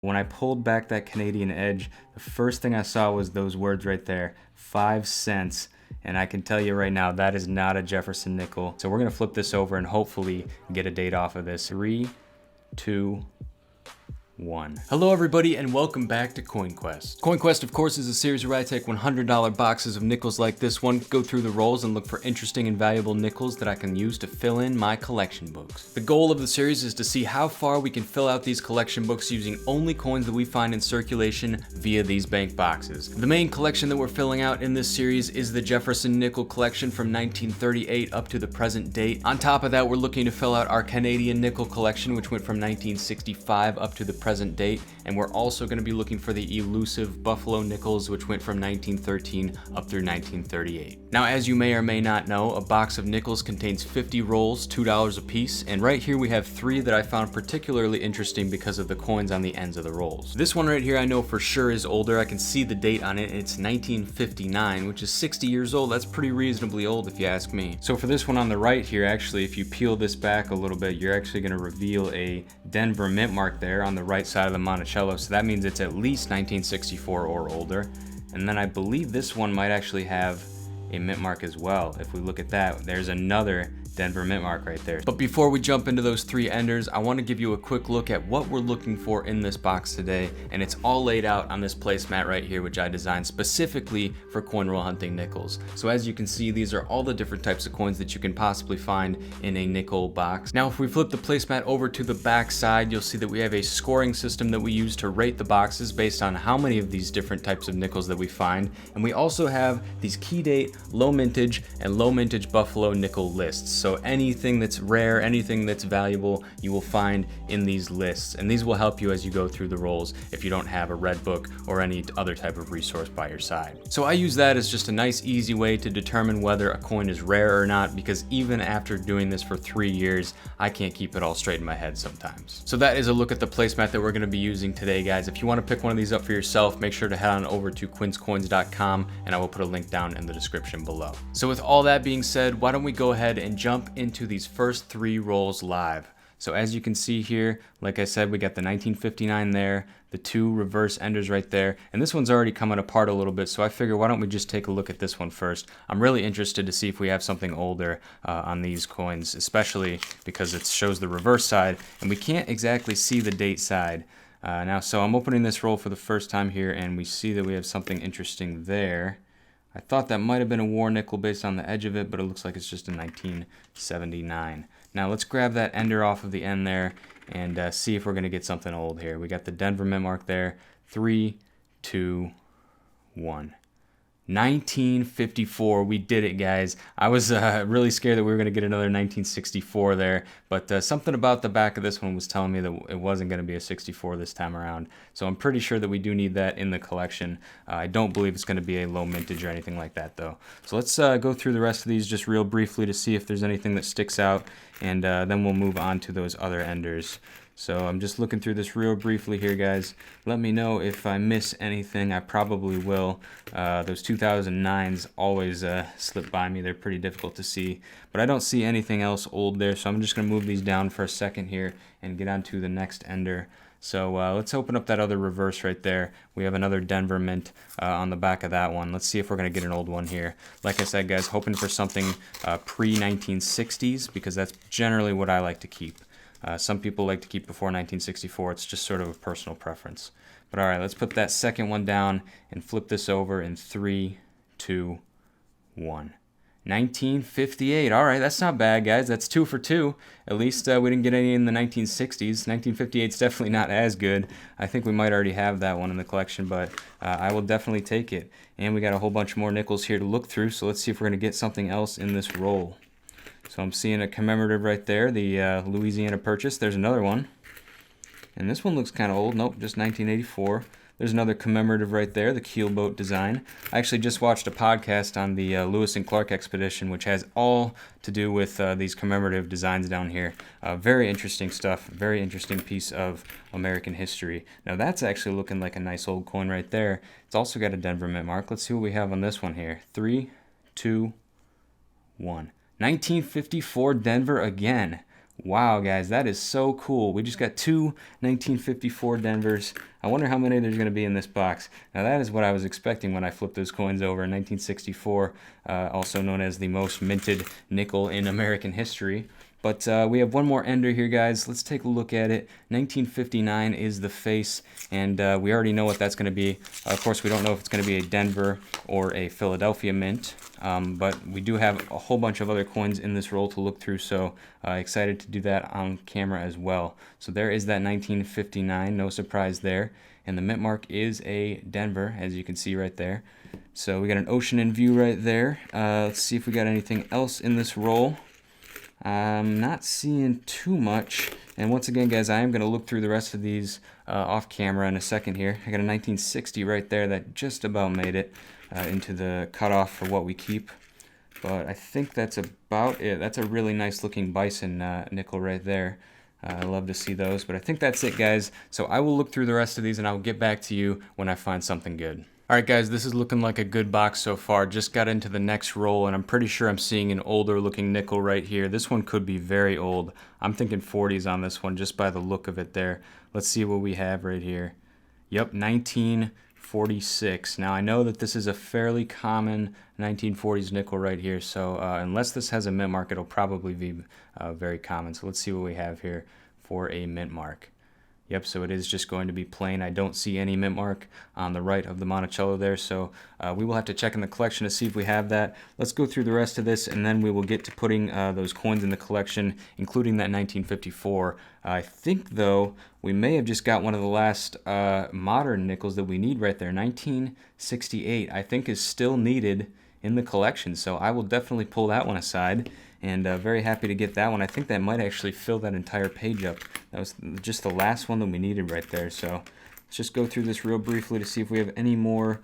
When I pulled back that Canadian edge, the first thing I saw was those words right there, 5 cents. And I can tell you right now, that is not a Jefferson nickel. So we're gonna flip this over and hopefully get a date off of this. 3, 2, 1. Hello everybody and welcome back to Coin Quest. Coin Quest of course is a series where I take $100 boxes of nickels like this one, go through the rolls and look for interesting and valuable nickels that I can use to fill in my collection books. The goal of the series is to see how far we can fill out these collection books using only coins that we find in circulation via these bank boxes. The main collection that we're filling out in this series is the Jefferson nickel collection from 1938 up to the present date. On top of that, we're looking to fill out our Canadian nickel collection, which went from 1965 up to the present date, and we're also going to be looking for the Elusive Buffalo nickels, which went from 1913 up through 1938. Now, as you may or may not know, a box of nickels contains 50 rolls, $2 a piece, and right here we have 3 that I found particularly interesting because of the coins on the ends of the rolls. This one right here I know for sure is older. I can see the date on it. It's 1959, which is 60 years old. That's pretty reasonably old if you ask me. So for this one on the right here, actually, if you peel this back a little bit, you're actually going to reveal a Denver mint mark there on the right side of the Monticello, so that means it's at least 1964 or older. And then I believe this one might actually have a mint mark as well. If we look at that, there's another Denver mint mark right there. But before we jump into those 3 enders, I want to give you a quick look at what we're looking for in this box today, and it's all laid out on this placemat right here, which I designed specifically for coin roll hunting nickels. So as you can see, these are all the different types of coins that you can possibly find in a nickel box. Now if we flip the placemat over to the back side, you'll see that we have a scoring system that we use to rate the boxes based on how many of these different types of nickels that we find, and we also have these key date, low mintage, and low mintage Buffalo nickel lists. So anything that's rare, anything that's valuable, you will find in these lists. And these will help you as you go through the rolls if you don't have a red book or any other type of resource by your side. So I use that as just a nice, easy way to determine whether a coin is rare or not, because even after doing this for 3 years, I can't keep it all straight in my head sometimes. So that is a look at the placemat that we're going to be using today, guys. If you want to pick one of these up for yourself, make sure to head on over to quinscoins.com, and I will put a link down in the description below. So with all that being said, why don't we go ahead and jump into these first 3 rolls live. So as you can see here, like I said, we got the 1959 there, the 2 reverse enders right there, and this one's already coming apart a little bit, so I figure why don't we just take a look at this one first. I'm really interested to see if we have something older on these coins, especially because it shows the reverse side, and we can't exactly see the date side. Now, so I'm opening this roll for the first time here, and we see that we have something interesting there. I thought that might have been a war nickel based on the edge of it, but it looks like it's just a 1979. Now let's grab that ender off of the end there and see if we're going to get something old here. We got the Denver mint mark there. 3, 2, 1. 1954, we did it, guys. I was really scared that we were going to get another 1964 there, but something about the back of this one was telling me that it wasn't going to be a 64 this time around. So I'm pretty sure that we do need that in the collection. I don't believe it's going to be a low mintage or anything like that, though. So let's go through the rest of these just real briefly to see if there's anything that sticks out, and then we'll move on to those other enders. So I'm just looking through this real briefly here, guys. Let me know if I miss anything. I probably will. Those 2009s always slip by me. They're pretty difficult to see. But I don't see anything else old there, so I'm just going to move these down for a second here and get on to the next ender. So let's open up that other reverse right there. We have another Denver mint on the back of that one. Let's see if we're going to get an old one here. Like I said, guys, hoping for something pre-1960s, because that's generally what I like to keep. Some people like to keep before 1964. It's just sort of a personal preference. But all right, let's put that second one down and flip this over in 3, 2, 1. 1958. All right, that's not bad, guys. That's 2 for 2. At least we didn't get any in the 1960s. 1958 is definitely not as good. I think we might already have that one in the collection, but I will definitely take it. And we got a whole bunch more nickels here to look through, so let's see if we're going to get something else in this roll. So I'm seeing a commemorative right there, the Louisiana Purchase. There's another one. And this one looks kind of old. Nope, just 1984. There's another commemorative right there, the keelboat design. I actually just watched a podcast on the Lewis and Clark expedition, which has all to do with these commemorative designs down here. Very interesting stuff. Very interesting piece of American history. Now that's actually looking like a nice old coin right there. It's also got a Denver mint mark. Let's see what we have on this one here. 3, 2, 1. 1954 Denver again. Wow, guys, that is so cool. We just got two 1954 Denvers. I wonder how many there's going to be in this box. Now, that is what I was expecting when I flipped those coins over in 1964, also known as the most minted nickel in American history. But we have one more ender here, guys. Let's take a look at it. 1959 is the face, and we already know what that's going to be. Of course, we don't know if it's going to be a Denver or a Philadelphia mint, but we do have a whole bunch of other coins in this roll to look through, so excited to do that on camera as well. So there is that 1959, no surprise there. And the mint mark is a Denver, as you can see right there. So we got an ocean in view right there. Let's see if we got anything else in this roll. I'm not seeing too much. And once again, guys, I am going to look through the rest of these off camera in a second here. I got a 1960 right there that just about made it into the cutoff for what we keep. But I think that's about it. That's a really nice looking bison nickel right there. I love to see those. But I think that's it, guys. So I will look through the rest of these and I'll get back to you when I find something good. Alright guys, this is looking like a good box so far. Just got into the next roll and I'm pretty sure I'm seeing an older looking nickel right here. This one could be very old. I'm thinking 40s on this one just by the look of it there. Let's see what we have right here. Yep, 1946. Now I know that this is a fairly common 1940s nickel right here, so unless this has a mint mark, it'll probably be very common. So let's see what we have here for a mint mark. Yep, so it is just going to be plain. I don't see any mint mark on the right of the Monticello there, so we will have to check in the collection to see if we have that. Let's go through the rest of this, and then we will get to putting those coins in the collection, including that 1954. I think, though, we may have just got one of the last modern nickels that we need right there. 1968, I think, is still needed in the collection, so I will definitely pull that one aside. And very happy to get that one. I think that might actually fill that entire page up. That was just the last one that we needed right there. So let's just go through this real briefly to see if we have any more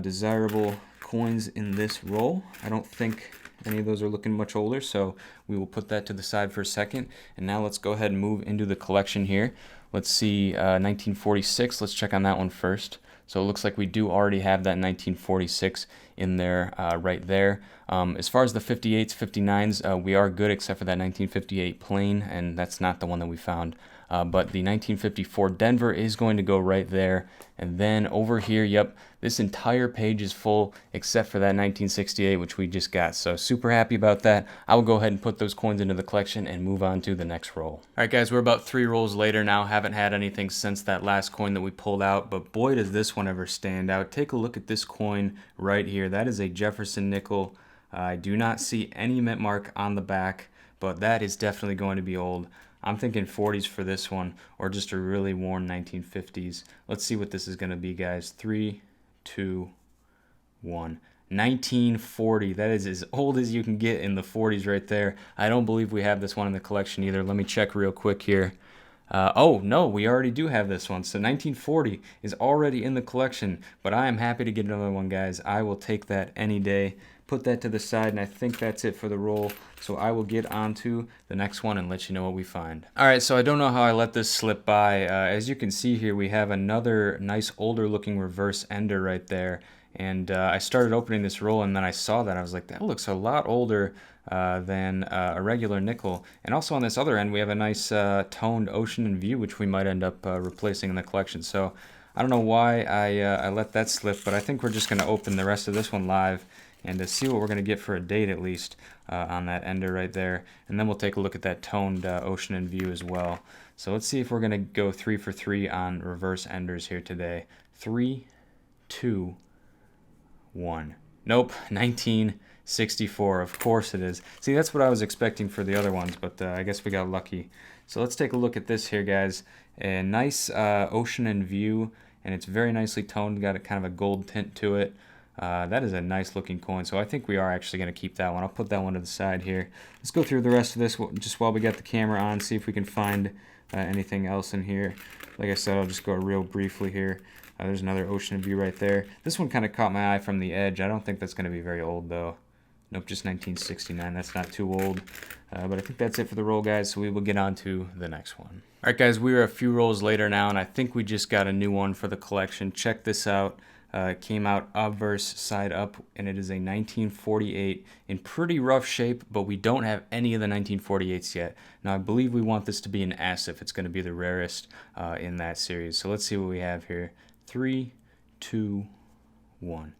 desirable coins in this roll. I don't think any of those are looking much older, so we will put that to the side for a second. And now let's go ahead and move into the collection here. Let's see, 1946. Let's check on that one first. So it looks like we do already have that 1946 in there right there. As far as the 58s, 59s, we are good except for that 1958 plain, and that's not the one that we found. But the 1954 Denver is going to go right there. And then over here, yep, this entire page is full except for that 1968, which we just got. So super happy about that. I will go ahead and put those coins into the collection and move on to the next roll. All right, guys, we're about 3 rolls later now. Haven't had anything since that last coin that we pulled out, but boy, does this one ever stand out. Take a look at this coin right here. That is a Jefferson nickel. I do not see any mint mark on the back, but that is definitely going to be old. I'm thinking 40s for this one, or just a really worn 1950s. Let's see what this is going to be, guys. 3, 2, 1. 1940. That is as old as you can get in the 40s right there. I don't believe we have this one in the collection either. Let me check real quick here. Oh, no, we already do have this one. So 1940 is already in the collection, but I am happy to get another one, guys. I will take that any day. Put that to the side, and I think that's it for the roll. So I will get on to the next one and let you know what we find. All right, so I don't know how I let this slip by. As you can see here, we have another nice older looking reverse ender right there. And I started opening this roll, and then I saw that. I was like, that looks a lot older than a regular nickel. And also on this other end, we have a nice toned ocean in view, which we might end up replacing in the collection. So I don't know why I let that slip, but I think we're just going to open the rest of this one live and to see what we're going to get for a date at least on that ender right there. And then we'll take a look at that toned ocean in view as well. So let's see if we're going to go 3 for 3 on reverse enders here today. 3, 2, 1. Nope, 1964. Of course it is. See, that's what I was expecting for the other ones, but I guess we got lucky. So let's take a look at this here, guys. A nice ocean in view, and it's very nicely toned. Got a kind of a gold tint to it. That is a nice looking coin, so I think we are actually going to keep that one. I'll put that one to the side here. Let's go through the rest of this just while we got the camera on, see if we can find anything else in here. Like I said, I'll just go real briefly here. There's another ocean view right there. This one kind of caught my eye from the edge. I don't think that's going to be very old, though. Nope, just 1969. That's not too old. But I think that's it for the roll, guys, so we will get on to the next one. All right, guys, we are a few rolls later now, and I think we just got a new one for the collection. Check this out. Came out obverse side up, and it is a 1948 in pretty rough shape, but we don't have any of the 1948s yet. Now I believe we want this to be an S if it's going to be the rarest in that series. So let's see what we have here. 3, 2, 1.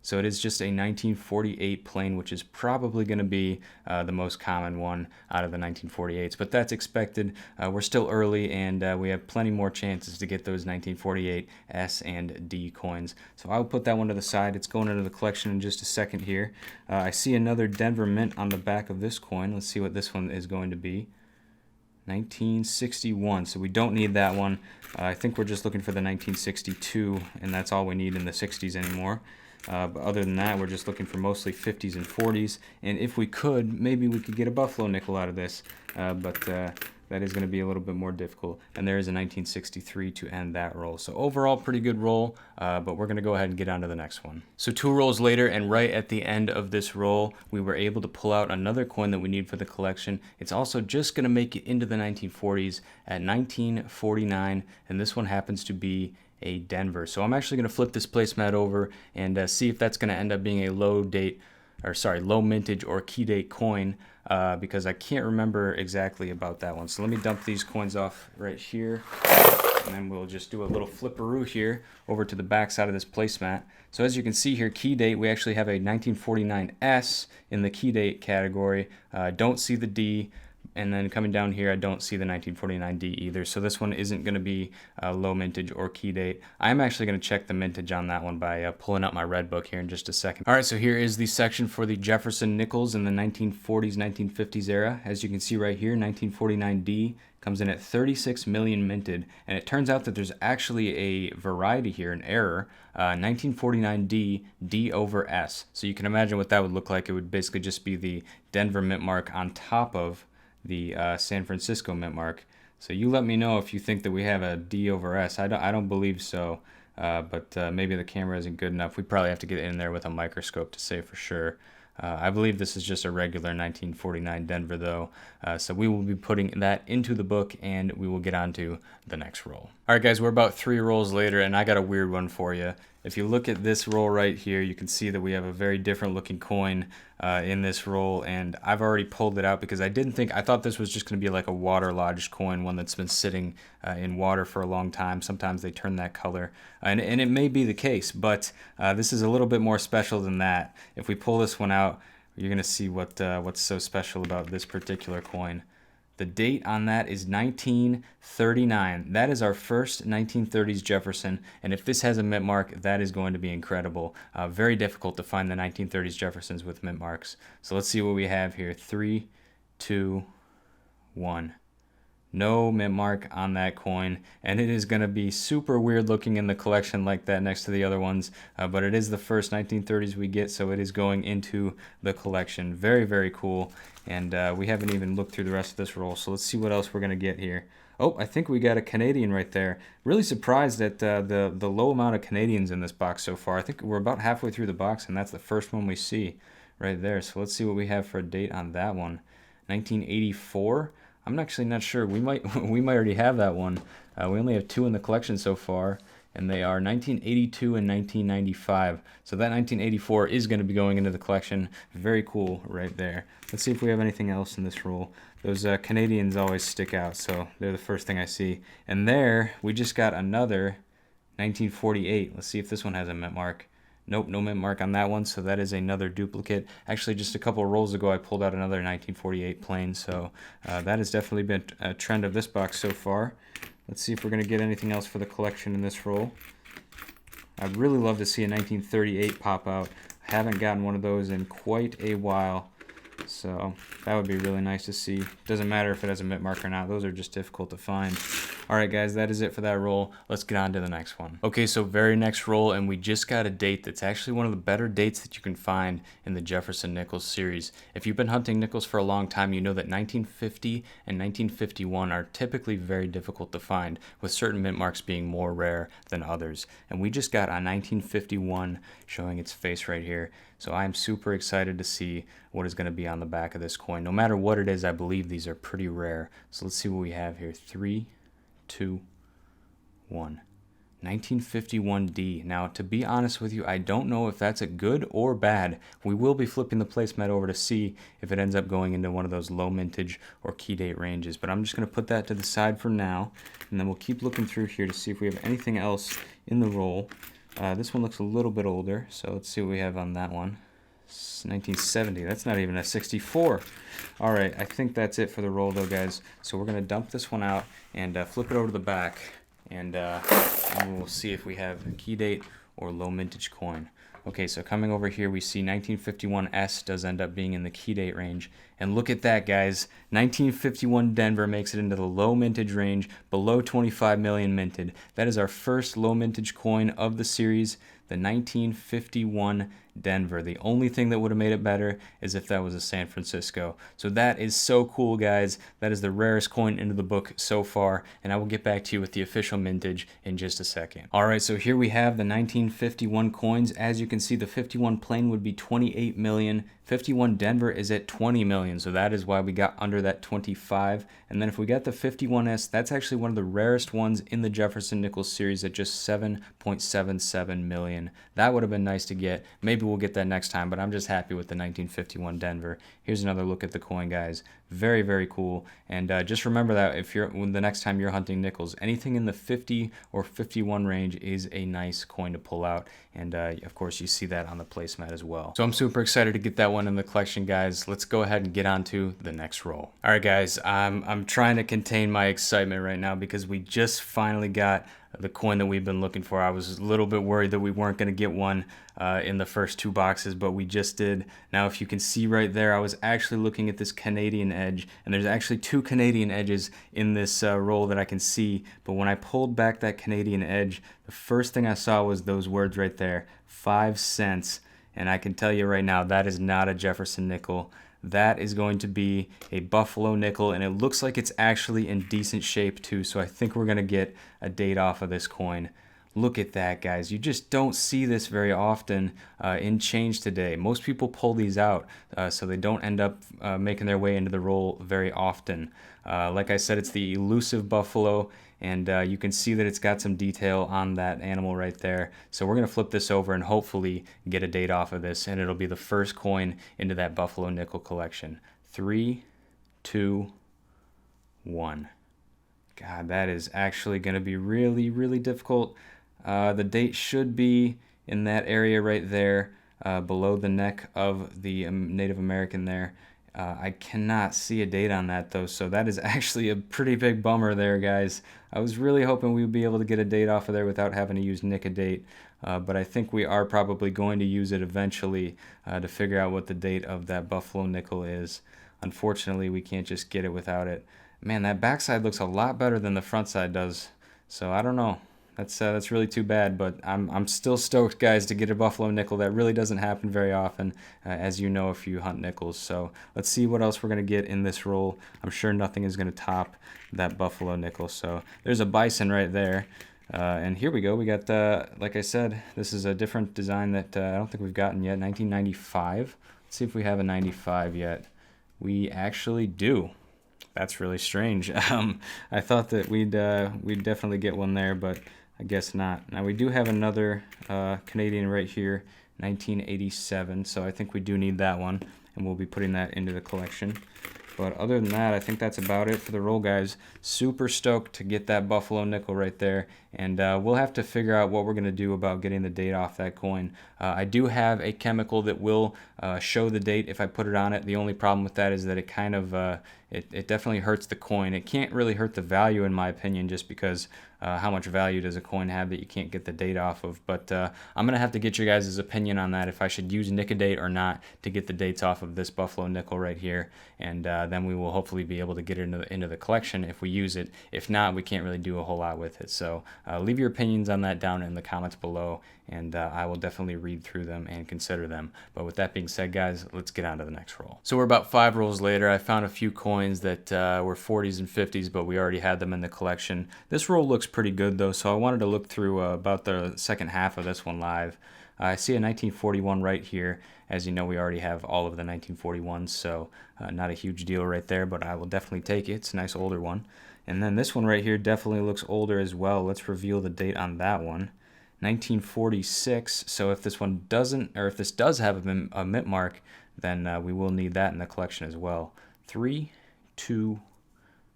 So it is just a 1948 plane, which is probably going to be the most common one out of the 1948s. But that's expected. We're still early, and we have plenty more chances to get those 1948 S and D coins. So I'll put that one to the side. It's going into the collection in just a second here. I see another Denver Mint on the back of this coin. Let's see what this one is going to be. 1961, so we don't need that one. I think we're just looking for the 1962, and that's all we need in the 60s anymore. But other than that, we're just looking for mostly 50s and 40s. And if we could, maybe we could get a Buffalo nickel out of this. But that is going to be a little bit more difficult. And there is a 1963 to end that roll. So overall, pretty good roll. But we're going to go ahead and get on to the next one. So 2 rolls later, and right at the end of this roll, we were able to pull out another coin that we need for the collection. It's also just going to make it into the 1940s at 1949. And this one happens to be a Denver. So I'm actually going to flip this placemat over and see if that's going to end up being a low mintage or key date coin, because I can't remember exactly about that one. So let me dump these coins off right here, and then we'll just do a little flipperoo here over to the back side of this placemat. So as you can see here, key date, we actually have a 1949 S in the key date category. Don't see the D. And then coming down here, I don't see the 1949D either. So this one isn't going to be low mintage or key date. I'm actually going to check the mintage on that one by pulling up my red book here in just a second. All right, so here is the section for the Jefferson nickels in the 1940s, 1950s era. As you can see right here, 1949D comes in at 36 million minted. And it turns out that there's actually a variety here, an error. 1949D, D over S. So you can imagine what that would look like. It would basically just be the Denver mint mark on top of the San Francisco mint mark. So you let me know if you think that we have a D over S. I don't believe so, but maybe the camera isn't good enough. We probably have to get in there with a microscope to say for sure. I believe this is just a regular 1949 Denver though, so we will be putting that into the book, and we will get on to the next roll. Alright guys, we're about 3 rolls later, and I got a weird one for you. If you look at this roll right here, you can see that we have a very different looking coin in this roll, and I've already pulled it out because I thought this was just going to be like a water-lodged coin, one that's been sitting in water for a long time. Sometimes they turn that color, and it may be the case, but this is a little bit more special than that. If we pull this one out, you're going to see what's so special about this particular coin. The date on that is 1939. That is our first 1930s Jefferson, and if this has a mint mark, that is going to be incredible. Very difficult to find the 1930s Jeffersons with mint marks. So let's see what we have here. 3, 2, 1. No mint mark on that coin, and it is going to be super weird looking in the collection like that next to the other ones, but it is the first 1930s we get, so it is going into the collection. Very, very cool, and we haven't even looked through the rest of this roll, so let's see what else we're going to get here. Oh, I think we got a Canadian right there. Really surprised at the low amount of Canadians in this box so far. I think we're about halfway through the box, and that's the first one we see right there. So let's see what we have for a date on that one. 1984. I'm actually not sure. We might already have that one. We only have 2 in the collection so far, and they are 1982 and 1995. So that 1984 is going to be going into the collection. Very cool right there. Let's see if we have anything else in this roll. Those Canadians always stick out, so they're the first thing I see. And there, we just got another 1948. Let's see if this one has a mint mark. Nope, no mint mark on that one, so that is another duplicate. Actually, just a couple of rolls ago, I pulled out another 1948 plane, so that has definitely been a trend of this box so far. Let's see if we're going to get anything else for the collection in this roll. I'd really love to see a 1938 pop out. I haven't gotten one of those in quite a while, so that would be really nice to see. Doesn't matter if it has a mint mark or not. Those are just difficult to find. Alright guys, that is it for that roll. Let's get on to the next one. Okay, so very next roll, and we just got a date that's actually one of the better dates that you can find in the Jefferson Nickels series. If you've been hunting nickels for a long time, you know that 1950 and 1951 are typically very difficult to find, with certain mint marks being more rare than others. And we just got a 1951 showing its face right here. So I'm super excited to see what is going to be on the back of this coin. No matter what it is, I believe these are pretty rare. So let's see what we have here. 3, 2, 1. 1951D. Now, to be honest with you, I don't know if that's a good or bad. We will be flipping the placemat over to see if it ends up going into one of those low mintage or key date ranges. But I'm just going to put that to the side for now, and then we'll keep looking through here to see if we have anything else in the roll. This one looks a little bit older, so let's see what we have on that one. 1970. That's not even a 64. All right, I think that's it for the roll, though, guys. So we're going to dump this one out and flip it over to the back. And we'll see if we have a key date or low mintage coin. Okay, so coming over here, we see 1951S does end up being in the key date range. And look at that, guys. 1951 Denver makes it into the low mintage range, below 25 million minted. That is our first low mintage coin of the series, the 1951 Denver. The only thing that would have made it better is if that was a San Francisco. So that is so cool, guys. That is the rarest coin into the book so far, and I will get back to you with the official mintage in just a second. All right, so here we have the 1951 coins. As you can see, the 51 plain would be 28 million. 51 Denver is at 20 million, so that is why we got under that 25. And then if we got the 51S, that's actually one of the rarest ones in the Jefferson Nichols series at just 7.77 million. That would have been nice to get. Maybe we'll get that next time, but I'm just happy with the 1951 Denver. Here's another look at the coin, guys. Very, very cool. And just remember that if the next time you're hunting nickels, anything in the 50 or 51 range is a nice coin to pull out. And of course, you see that on the placemat as well. So I'm super excited to get that one in the collection, guys. Let's go ahead and get on to the next roll. All right, guys, I'm trying to contain my excitement right now because we just finally got the coin that we've been looking for. I was a little bit worried that we weren't going to get one in the first two boxes, but we just did. Now, if you can see right there, I was actually looking at this Canadian edge, and there's actually two Canadian edges in this roll that I can see. But when I pulled back that Canadian edge, the first thing I saw was those words right there, 5 cents. And I can tell you right now, that is not a Jefferson nickel. That is going to be a Buffalo nickel, and it looks like it's actually in decent shape too, so I think we're going to get a date off of this coin. Look at that, guys. You just don't see this very often in change today. Most people pull these out, so they don't end up making their way into the roll very often. Like I said, it's the Elusive Buffalo, and you can see that it's got some detail on that animal right there. So we're going to flip this over and hopefully get a date off of this, and it'll be the first coin into that Buffalo nickel collection. 3, 2, 1. God, that is actually going to be really, really difficult. The date should be in that area right there, below the neck of the Native American there. I cannot see a date on that, though, so that is actually a pretty big bummer there, guys. I was really hoping we would be able to get a date off of there without having to use nick a date, but I think we are probably going to use it eventually to figure out what the date of that Buffalo nickel is. Unfortunately, we can't just get it without it. Man, that backside looks a lot better than the front side does, so I don't know. That's really too bad, but I'm still stoked, guys, to get a Buffalo nickel. That really doesn't happen very often, as you know if you hunt nickels. So let's see what else we're going to get in this roll. I'm sure nothing is going to top that Buffalo nickel. So there's a bison right there. And here we go. We got, like I said, this is a different design that I don't think we've gotten yet. 1995. Let's see if we have a 95 yet. We actually do. That's really strange. I thought that we'd definitely get one there, but I guess not. Now we do have another Canadian right here, 1987, so I think we do need that one, and we'll be putting that into the collection. But other than that, I think that's about it for the roll, guys. Super stoked to get that Buffalo nickel right there, and we'll have to figure out what we're going to do about getting the date off that coin. I do have a chemical that will show the date if I put it on it. The only problem with that is that it kind of it definitely hurts the coin. It can't really hurt the value, in my opinion, just because how much value does a coin have that you can't get the date off of. But I'm going to have to get your guys' opinion on that, if I should use nick a date or not to get the dates off of this Buffalo nickel right here. And then we will hopefully be able to get it into the collection if we use it. If not, we can't really do a whole lot with it. So leave your opinions on that down in the comments below, and I will definitely read through them and consider them. But with that being said, guys, let's get on to the next roll. So we're about 5 rolls later. I found a few coins that were 40s and 50s, but we already had them in the collection. This roll looks pretty good, though, so I wanted to look through about the second half of this one live. I see a 1941 right here. As you know, we already have all of the 1941s, so not a huge deal right there, but I will definitely take it. It's a nice older one. And then this one right here definitely looks older as well. Let's reveal the date on that one. 1946. So if this one doesn't, or if this does have a mint mark, then we will need that in the collection as well. 3, 2,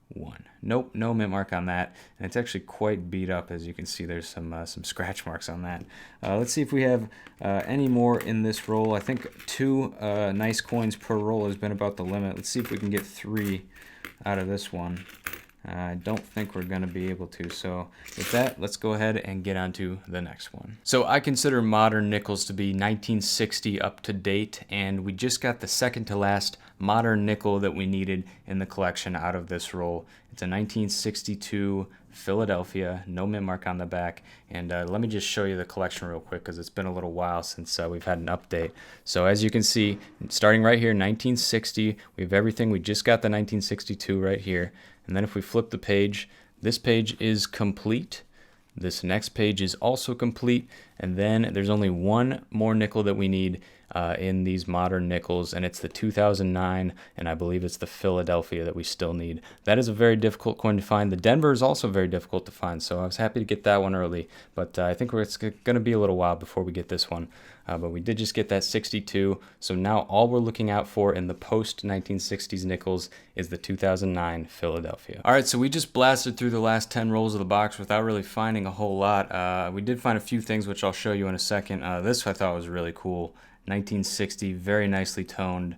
1. Nope, no mint mark on that, and it's actually quite beat up. As you can see, there's some scratch marks on that. Let's see if we have any more in this roll. I think 2 nice coins per roll has been about the limit. Let's see if we can get 3 out of this one. I don't think we're going to be able to. So with that, let's go ahead and get on to the next one. So I consider modern nickels to be 1960 up to date, and we just got the second to last modern nickel that we needed in the collection out of this roll. It's a 1962 Philadelphia, no mint mark on the back. And let me just show you the collection real quick because it's been a little while since we've had an update. So as you can see, starting right here, 1960, we have everything. We just got the 1962 right here. And then if we flip the page, this page is complete. This next page is also complete. And then there's only one more nickel that we need in these modern nickels, and it's the 2009, and I believe it's the Philadelphia that we still need. That is a very difficult coin to find. The Denver is also very difficult to find, so I was happy to get that one early, but I think it's going to be a little while before we get this one. But we did just get that 62, so now all we're looking out for in the post-1960s nickels is the 2009 Philadelphia. All right, so we just blasted through the last 10 rolls of the box without really finding a whole lot. We did find a few things, which I'll show you in a second. This I thought was really cool. 1960, very nicely toned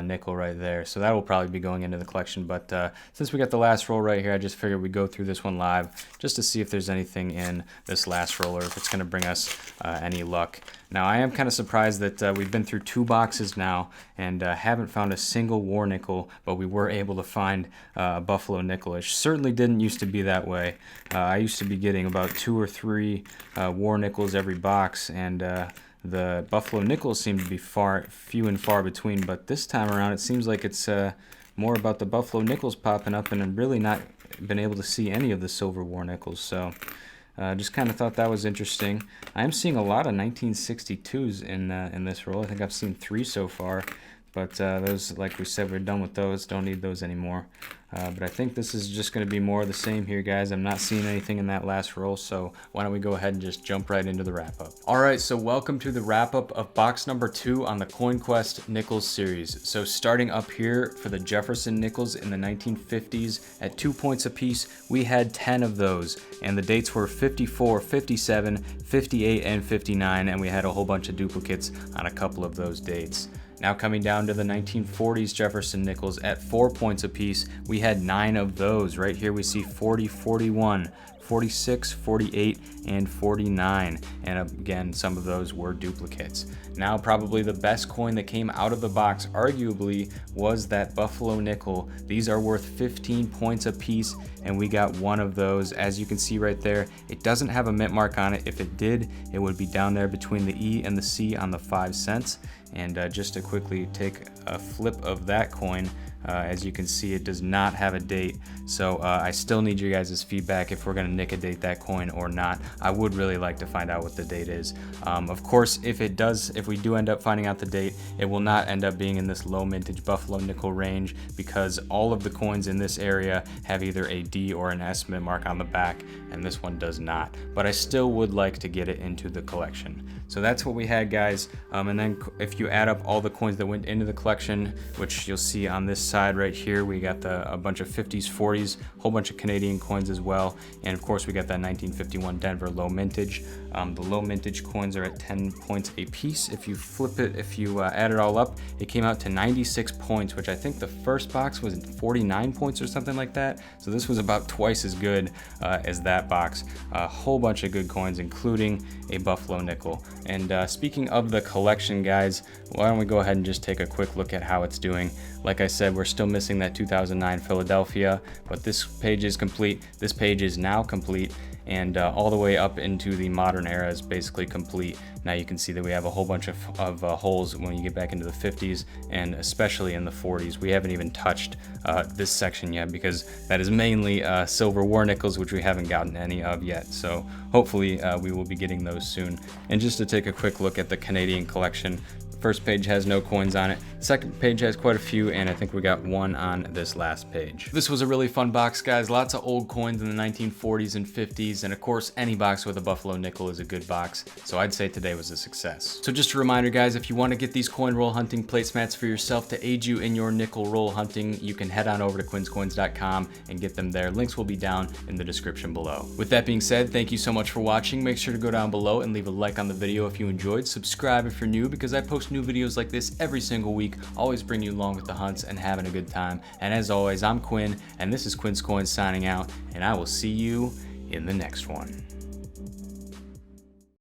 nickel right there. So that will probably be going into the collection. But since we got the last roll right here, I just figured we'd go through this one live just to see if there's anything in this last roll or if it's going to bring us any luck. Now, I am kind of surprised that we've been through 2 boxes now and haven't found a single war nickel, but we were able to find a Buffalo nickel. It certainly didn't used to be that way. I used to be getting about 2 or 3 war nickels every box, and the Buffalo nickels seem to be few and far between, but this time around it seems like it's more about the Buffalo nickels popping up, and I've really not been able to see any of the silver war nickels. So just kind of thought that was interesting. I am seeing a lot of 1962s in this roll. I think I've seen 3 so far, but those, like we said, we're done with those. Don't need those anymore. But I think this is just going to be more of the same here, guys. I'm not seeing anything in that last roll, so why don't we go ahead and just jump right into the wrap-up. All right, so welcome to the wrap-up of box number 2 on the CoinQuest Nickels series. So starting up here for the Jefferson nickels in the 1950s at 2 points apiece, we had 10 of those, and the dates were 54, 57, 58, and 59, and we had a whole bunch of duplicates on a couple of those dates. Now coming down to the 1940s Jefferson nickels at 4 points apiece, we had 9 of those. Right here we see 40, 41, 46, 48, and 49. And again, some of those were duplicates. Now probably the best coin that came out of the box, arguably, was that Buffalo nickel. These are worth 15 points apiece, and we got 1 of those. As you can see right there, it doesn't have a mint mark on it. If it did, it would be down there between the E and the C on the 5 cents. And just to quickly take a flip of that coin, as you can see, it does not have a date. So I still need you guys' feedback if we're going to nick a date that coin or not. I would really like to find out what the date is. Of course, if we do end up finding out the date, it will not end up being in this low mintage Buffalo nickel range, because all of the coins in this area have either a D or an S mint mark on the back, and this one does not. But I still would like to get it into the collection. So that's what we had, guys. And then if you add up all the coins that went into the collection, which you'll see on this side right here, we got a bunch of 50s, 40s, a whole bunch of Canadian coins as well. And of course, we got that 1951 Denver low mintage. The low mintage coins are at 10 points a piece. If you flip it, if you add it all up, it came out to 96 points, which I think the first box was 49 points or something like that. So this was about twice as good as that box. A whole bunch of good coins, including a Buffalo nickel. And speaking of the collection, guys, why don't we go ahead and just take a quick look at how it's doing. Like I said, we're still missing that 2009 Philadelphia, but this page is complete. This page is now complete, and all the way up into the modern era is basically complete. Now you can see that we have a whole bunch of holes when you get back into the 50s, and especially in the 40s. We haven't even touched this section yet, because that is mainly silver war nickels, which we haven't gotten any of yet. So hopefully we will be getting those soon. And just to take a quick look at the Canadian collection, First page has no coins on it. Second page has quite a few, and I think we got one on this last page. This was a really fun box, guys. Lots of old coins in the 1940s and 50s, and of course, any box with a buffalo nickel is a good box, so I'd say today was a success. So just a reminder, guys, if you want to get these coin roll hunting placemats for yourself to aid you in your nickel roll hunting, you can head on over to quinscoins.com and get them there. Links will be down in the description below. With that being said, thank you so much for watching. Make sure to go down below and leave a like on the video if you enjoyed. Subscribe if you're new, because I post new videos like this every single week, always bring you along with the hunts and having a good time. And as always, I'm Quinn, and this is Quin Coins signing out, and I will see you in the next one.